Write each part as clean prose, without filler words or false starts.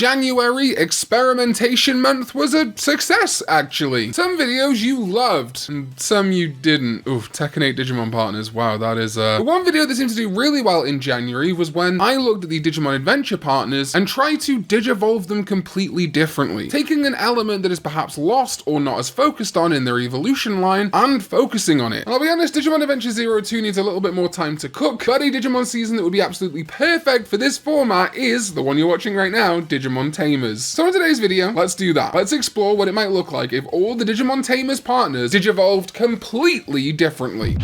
January experimentation month was a success, actually. Some videos you loved, and some you didn't. Oof, Tekken 8 Digimon partners, wow, that is The one video that seemed to do really well in January was when I looked at the Digimon Adventure partners and tried to digivolve them completely differently, taking an element that is perhaps lost or not as focused on in their evolution line and focusing on it. And I'll be honest, Digimon Adventure 02 needs a little bit more time to cook, but a Digimon season that would be absolutely perfect for this format is the one you're watching right now, Digimon Tamers. So in today's video, let's do that. Let's explore what it might look like if all the Digimon Tamers partners digivolved completely differently.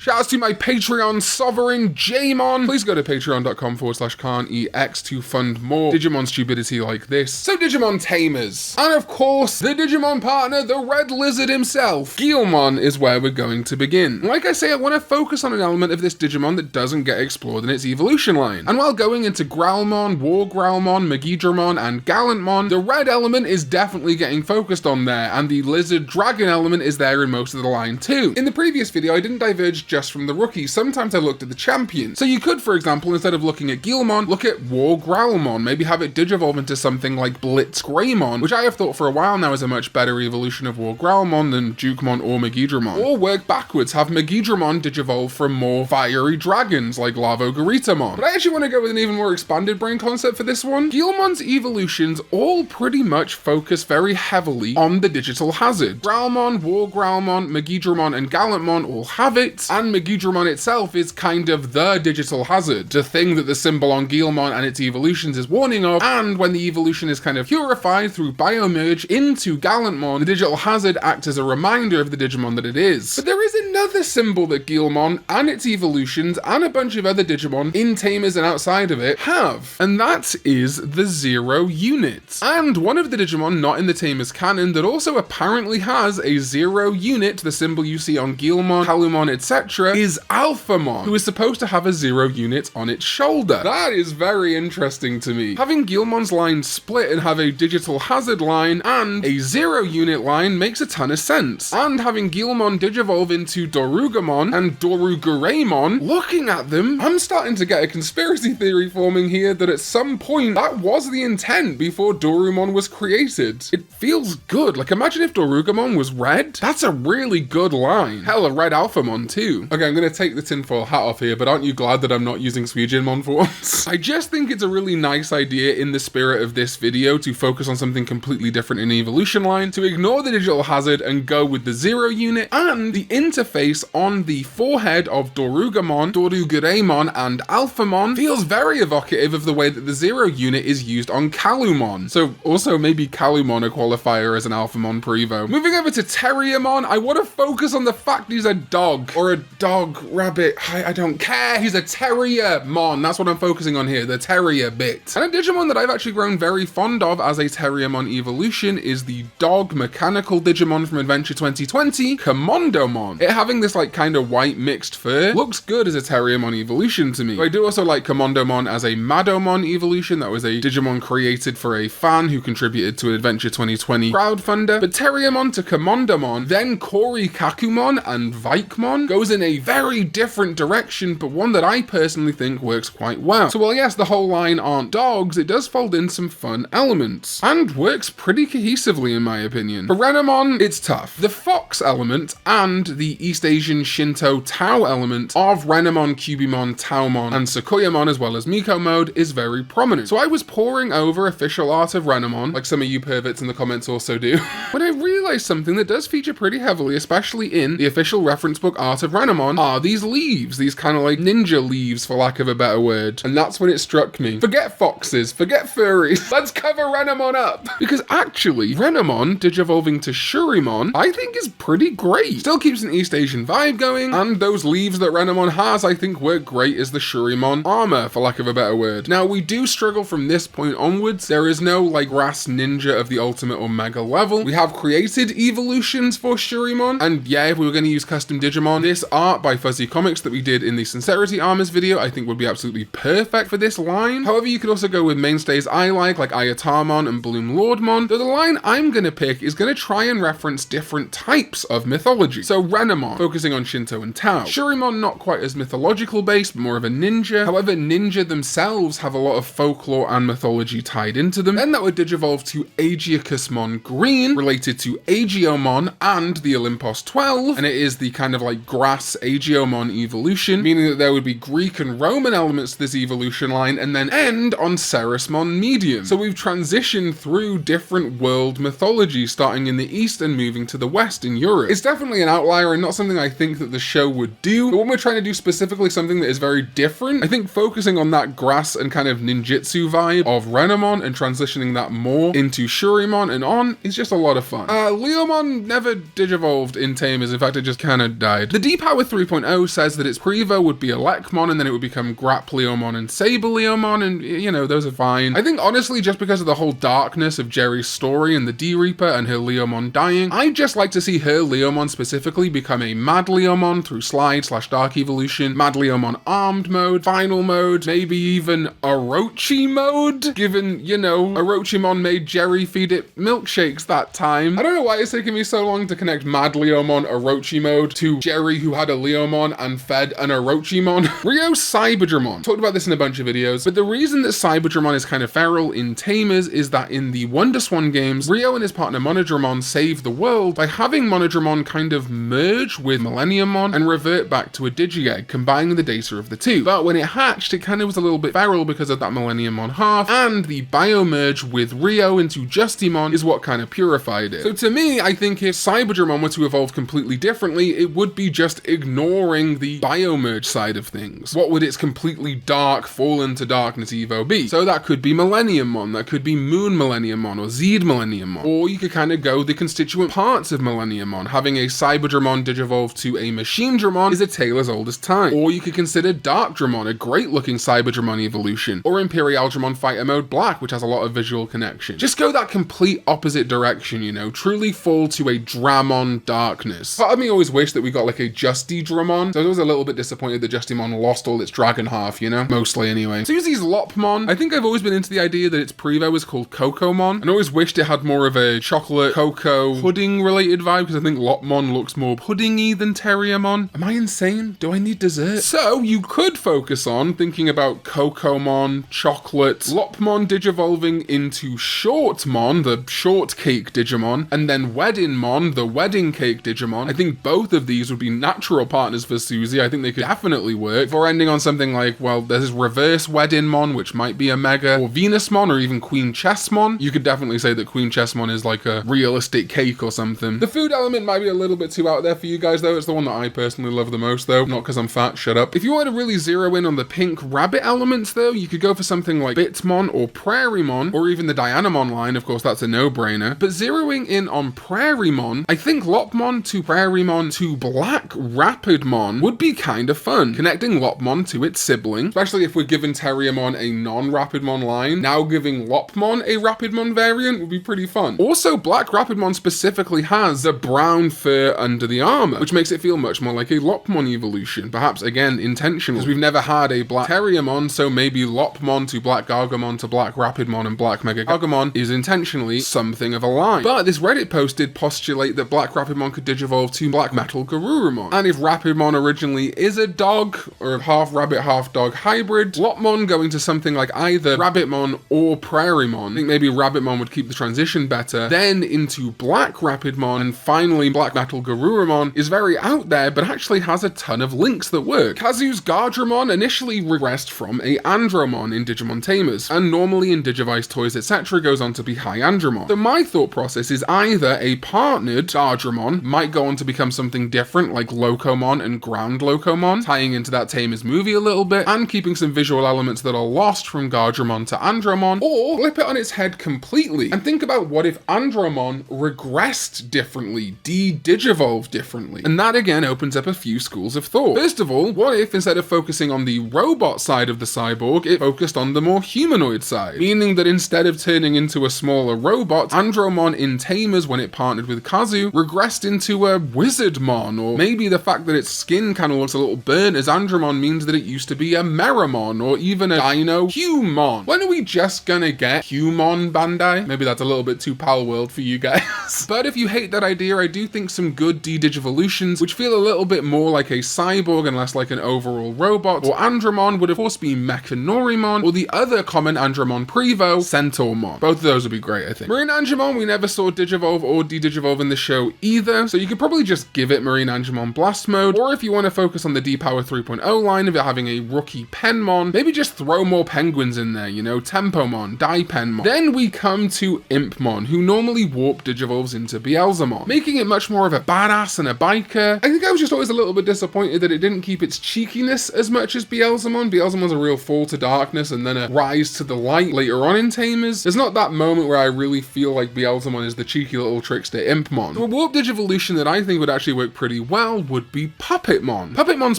Shouts to my Patreon sovereign, Guilmon. Please go to patreon.com/Karn EX to fund more Digimon stupidity like this. So Digimon Tamers. And of course, the Digimon partner, the red lizard himself, Guilmon, is where we're going to begin. Like I say, I want to focus on an element of this Digimon that doesn't get explored in its evolution line. And while going into Growlmon, Wargrowlmon, Megidramon, and Gallantmon, the red element is definitely getting focused on there, and the lizard dragon element is there in most of the line too. In the previous video, I didn't diverge just from the rookies. Sometimes I looked at the champion. So you could, for example, instead of looking at Guilmon, look at Wargrowlmon, maybe have it digivolve into something like Blitzgreymon, which I have thought for a while now is a much better evolution of Wargrowlmon than Jukemon or Megidramon. Or work backwards, have Megidramon digivolve from more fiery dragons like Larvogaritamon. But I actually want to go with an even more expanded brain concept for this one. Guilmon's evolutions all pretty much focus very heavily on the digital hazard. Growlmon, Wargrowlmon, Megidramon, and Gallantmon all have it, and Megidramon itself is kind of the digital hazard, the thing that the symbol on Guilmon and its evolutions is warning of, and when the evolution is kind of purified through biomerge into Gallantmon, the digital hazard acts as a reminder of the Digimon that it is. But there is another symbol that Guilmon and its evolutions and a bunch of other Digimon in Tamers and outside of it have, and that is the 0 unit. And one of the Digimon not in the Tamers canon that also apparently has a 0 unit, the symbol you see on Guilmon, Calumon, etc., is Alphamon, who is supposed to have a 0 unit on its shoulder. That is very interesting to me. Having Guilmon's line split and have a digital hazard line and a 0 unit line makes a ton of sense. And having Guilmon digivolve into Dorugamon and Dorugareymon, looking at them, I'm starting to get a conspiracy theory forming here that at some point that was the intent before Dorumon was created. It feels good. Like, imagine if Dorugamon was red. That's a really good line. Hell, a red Alphamon too. Okay, I'm gonna take the tinfoil hat off here, but aren't you glad that I'm not using Suijinmon for once? I just think it's a really nice idea in the spirit of this video to focus on something completely different in the evolution line, to ignore the digital hazard and go with the 0 unit, and the interface on the forehead of Dorugamon, Dorugareymon, and Alphamon feels very evocative of the way that the 0 unit is used on Calumon. So also maybe Calumon a qualifier as an Alphamon prevo. Moving over to Terriermon, I want to focus on the fact he's a dog, or a dog, rabbit, I don't care, he's a Terriermon, that's what I'm focusing on here, the terrier bit. And a Digimon that I've actually grown very fond of as a Terriermon evolution is the dog mechanical Digimon from Adventure 2020, Commandomon. It having this like kind of white mixed fur looks good as a Terriermon evolution to me. But I do also like Commandomon as a Madomon evolution. That was a Digimon created for a fan who contributed to an Adventure 2020 crowdfunder. But Terriermon to Commandomon, then Korikakumon and Vaikmon goes in a very different direction, but one that I personally think works quite well. So while yes, the whole line aren't dogs, it does fold in some fun elements, and works pretty cohesively in my opinion. For Renamon, it's tough. The fox element and the East Asian Shinto Tao element of Renamon, Cubimon, Taomon, and Sequoiamon, as well as Miko mode, is very prominent. So I was poring over official art of Renamon, like some of you perverts in the comments also do, when I realized something that does feature pretty heavily, especially in the official reference book art of Renamon, are these leaves, these kind of like ninja leaves for lack of a better word. And that's when it struck me. Forget foxes, forget furries, let's cover Renamon up. Because actually, Renamon digivolving to Shurimon, I think is pretty great. Still keeps an East Asian vibe going, and those leaves that Renamon has, I think work great as the Shurimon armor, for lack of a better word. Now, we do struggle from this point onwards. There is no like grass ninja of the ultimate or mega level. We have created evolutions for Shurimon, and yeah, if we were going to use custom Digimon, this art by Fuzzy Comics that we did in the Sincerity Armors video, I think would be absolutely perfect for this line. However, you could also go with mainstays I like Ayatamon and Bloom Lordmon, though the line I'm going to pick is going to try and reference different types of mythology. So Renamon, Renamon, focusing on Shinto and Tao. Shurimon not quite as mythological based, but more of a ninja. However, ninja themselves have a lot of folklore and mythology tied into them. Then that would digivolve to Aegiacusmon Green, related to Aegiomon and the Olympos 12, and it is the kind of like grass Aegiomon evolution, meaning that there would be Greek and Roman elements to this evolution line, and then end on Ceresmon Medium. So we've transitioned through different world mythology, starting in the east and moving to the west in Europe. It's definitely an outlier and not something I think that the show would do, but when we're trying to do specifically something that is very different, I think focusing on that grass and kind of ninjutsu vibe of Renamon and transitioning that more into Shurimon and on is just a lot of fun. Leomon never digivolved in Tamers, in fact it just kind of died. The D-Power 3.0 says that its Prevo would be Elecmon and then it would become Grapleomon and Saberleomon, and you know, those are fine. I think honestly, just because of the whole darkness of Jerry's story and the D-Reaper and her Leomon dying, I'd just like to see her Leomon specifically become a Mad Leomon through Slide/Dark Evolution, Mad Leomon Armed mode, Final mode, maybe even Orochi mode, given, you know, Orochimon made Jerry feed it milkshakes that time. I don't know why it's taken me so long to connect Mad Leomon Orochi mode to Jerry who had a Leomon and fed an Orochimon. Rio Cyberdramon. Talked about this in a bunch of videos, but the reason that Cyberdramon is kind of feral in Tamers is that in the Wonderswan games, Rio and his partner Monodramon save the world by having Monodramon kind of merge with Millenniummon and revert back to a Digi-Egg, combining the data of the two. But when it hatched, it kind of was a little bit feral because of that Millenniummon half, and the biomerge with Rio into Justimon is what kind of purified it. So to me, I think if Cyberdramon were to evolve completely differently, it would be just ignoring the biomerge side of things. What would its completely dark, fall into darkness Evo be? So that could be Millenniummon, that could be Moon Millenniummon, or Zed Millenniummon, or you could kind of go the constituent parts of Millenniummon. Having a Cyberdramon digivolve to a Machinedramon is a tale as old as time. Or you could consider Darkdramon, a great looking Cyberdramon evolution, or Imperialdramon Fighter Mode Black, which has a lot of visual connection. Just go that complete opposite direction, you know, truly fall to a Dramon darkness. Part of me always wished that we got like a Justidramon, so I was a little bit disappointed that Justimon lost all its dragon half, you know, mostly anyway. Susie's Lopmon, I think I've always been into the idea that its Prevo is called Cocomon, and always wished it had more of a chocolate, cocoa, pudding related vibe, because I think Lopmon looks more puddingy than Terriermon. Am I insane? Do I need dessert? So you could focus on thinking about Cocomon, chocolate, Lopmon digivolving into Shortmon, the shortcake Digimon, and then Weddingmon, the wedding cake Digimon. I think both of these would be natural partners for Susie. I think they could definitely work. Before ending on something like, well, there's reverse Weddingmon, which might be a Mega, or Venusmon, or even Queen Chessmon. You could definitely say that Queen Chessmon is like a realistic cake or something. The food element might be a little bit too out there for you guys though. It's the one that I personally love the most though, not because I'm fat, shut up. If you want to really zero in on the pink rabbit elements though, you could go for something like Bitmon or Prairiemon, or even the Dianamon line, of course that's a no-brainer. But zeroing in on Prairiemon, I think Lopmon to Prairiemon to Black Rapidmon would be kind of fun. Connecting Lopmon to its sibling, especially if we're giving Terriermon a non-Rapidmon line, now giving Lopmon a Rapidmon variant would be pretty fun. Also, Black Rapidmon specifically has the brown fur under the armor, which makes it feel much more like a Lopmon evolution, perhaps again intentional, because we've never had a Black Terriermon, so maybe Lopmon to Black Gargomon to Black Rapidmon and Black Mega Gargomon is intentionally something of a line. But this Reddit post did postulate that Black Rapidmon could digivolve to Black Metal Garurumon, and if Rapidmon originally is a dog, or a half rabbit half dog hybrid, Lopmon going to something like either Rabbitmon or Prairiemon, I think maybe Rabbitmon would keep the transition better, then into Black Rapidmon, and finally Black Metal Garurumon is very out there, but actually has a ton of links that work. Kazu's Guardromon initially regressed from a Andromon in Digimon Tamers, and normally in Digivice toys etc. goes on to be High Andromon. So my thought process is either a partnered Guardromon might go on to become something different like Locomon and Ground Locomon, tying into that Tamers movie a little bit, and keeping some visual elements that are lost from Guardromon to Andromon, or flip it on its head completely, and think about what if Andromon regressed differently, digivolved differently, and that again opens up a few schools of thought. First of all, what if instead of focusing on the robot side of the cyborg, it focused on the more humanoid side, meaning that instead of turning into a smaller robot, Andromon in Tamers, when it partnered with Kazu, regressed into a Wizardmon, or maybe the fact that its skin kind of looks a little burnt as Andromon means that it used to be a Meramon, or even a Dino Huemon. When are we just gonna get Huemon, Bandai? Maybe that's a little bit too Pal World for you guys. But if you hate that idea, I do think some good de-digivolution evolutions, which feel a little bit more like a cyborg and less like an overall robot. Or Andromon would of course be Mechanorimon, or the other common Andromon Prevo, Centaurmon. Both of those would be great, I think. MarineAngemon, we never saw Digivolve or de-Digivolve in the show either, so you could probably just give it MarineAngemon Blast Mode, or if you want to focus on the D-Power 3.0 line of it having a rookie Penmon, maybe just throw more penguins in there, you know, Tempomon, Dipenmon. Then we come to Impmon, who normally warp Digivolves into Beelzemon, making it much more of a badass and a biker. I think I was just always a little bit disappointed that it didn't keep its cheekiness as much as Beelzemon. Beelzemon's a real fall to darkness and then a rise to the light later on in Tamers. There's not that moment where I really feel like Beelzemon is the cheeky little trickster Impmon. A warp Digivolution that I think would actually work pretty well would be Puppetmon. Puppetmon's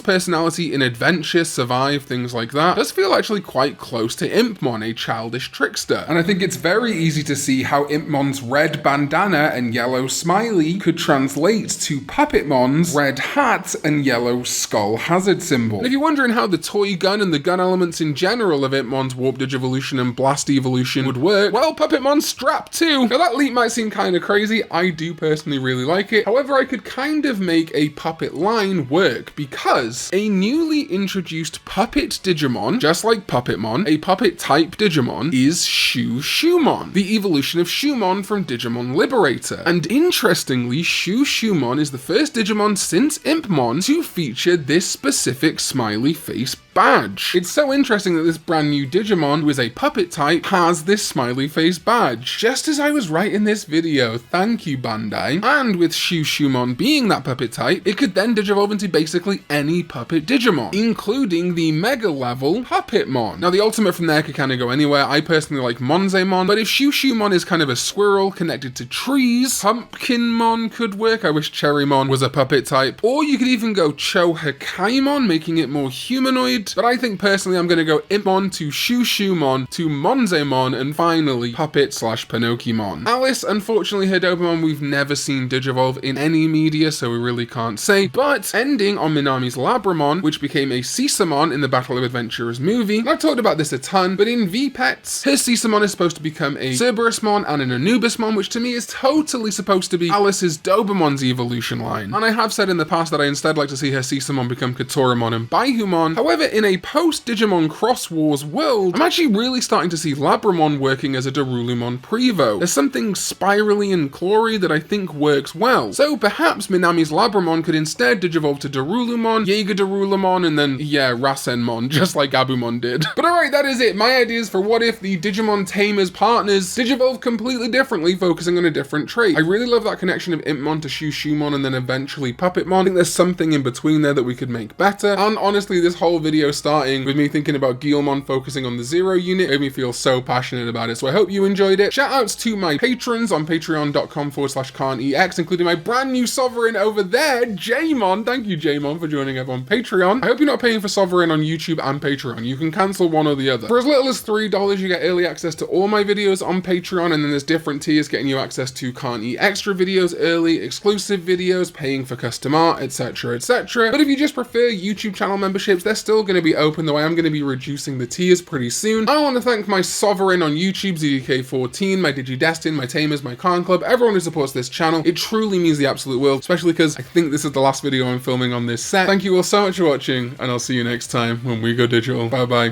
personality in adventure, survive, things like that, does feel actually quite close to Impmon, a childish trickster. And I think it's very easy to see how Impmon's red bandana and yellow smiley could translate to Puppetmon's red hat and yellow skull hazard symbol. And if you're wondering how the toy gun and the gun elements in general of Impmon's warp Digivolution and blast evolution would work, well, Puppetmon's strapped too. Now that leap might seem kind of crazy, I do personally really like it. However, I could kind of make a puppet line work because a newly introduced puppet Digimon, just like Puppetmon, a puppet type Digimon, is Shumon, the evolution of Shumon from Digimon Liberator. And interestingly, Shumon is the first Digimon since Impmon to feature this specific smiley face badge. It's so interesting that this brand new Digimon, who is a puppet type, has this smiley face badge. Just as I was writing this video, thank you Bandai. And with Shumon being that puppet type, it could then digivolve into basically any puppet Digimon, including the mega level Puppetmon. Now the ultimate from there could kind of go anywhere. I personally like Monzemon, but if Shumon is kind of a squirrel connected to trees, Pumpkinmon could work. I wish Cherrymon was a puppet type. Or you could even go Chohakaimon, making it more humanoid. But I think personally I'm going to go Impmon to Shumon to Monzemon and finally Puppet / Pinocchimon. Alice, unfortunately her Dobermon we've never seen digivolve in any media, so we really can't say, but ending on Minami's Labramon, which became a Sesamon in the Battle of Adventurers movie. And I've talked about this a ton, but in V-Pets, her Sesamon is supposed to become a Cerberusmon and an Anubismon, which to me is totally supposed to be Alice's Dobermon's evolution line. And I have said in the past that I instead like to see her Sesamon become Katoramon and Baihumon. However, in a post-Digimon Cross Wars world, I'm actually really starting to see Labramon working as a Darulumon Prevo. There's something spirally and clawy that I think works well. So perhaps Minami's Labramon could instead digivolve to Darulumon, Jaeger Darulumon, and then, yeah, Rasenmon, just like Gabumon did. But alright, that is it. My ideas for what if the Digimon Tamers partners digivolve completely differently, focusing on a different trait. I really love that connection of Impmon to Shumon and then eventually Puppetmon. I think there's something in between there that we could make better. And honestly, this whole video starting with me thinking about Guilmon focusing on the 0 unit made me feel so passionate about it. So I hope you enjoyed it. Shout outs to my patrons on patreon.com/Karn EX, including my brand new Sovereign over there, Jamon. Thank you, Jamon, for joining up on Patreon. I hope you're not paying for Sovereign on YouTube and Patreon. You can cancel one or the other. For as little as $3, you get early access to all my videos on Patreon, and then there's different tiers getting you access to Karn extra videos early, exclusive videos, paying for custom art, etc, etc. But if you just prefer YouTube channel memberships, they're still going to be open, though I am going to be reducing the tiers pretty soon. I want to thank my Sovereign on YouTube, ZDK14, my DigiDestin, my Tamers, my Karn Club, everyone who supports this channel. It truly means the absolute world, especially because I think this is the last video I'm filming on this set. Thank you all so much for watching, and I'll see you next time when we go digital. Bye bye.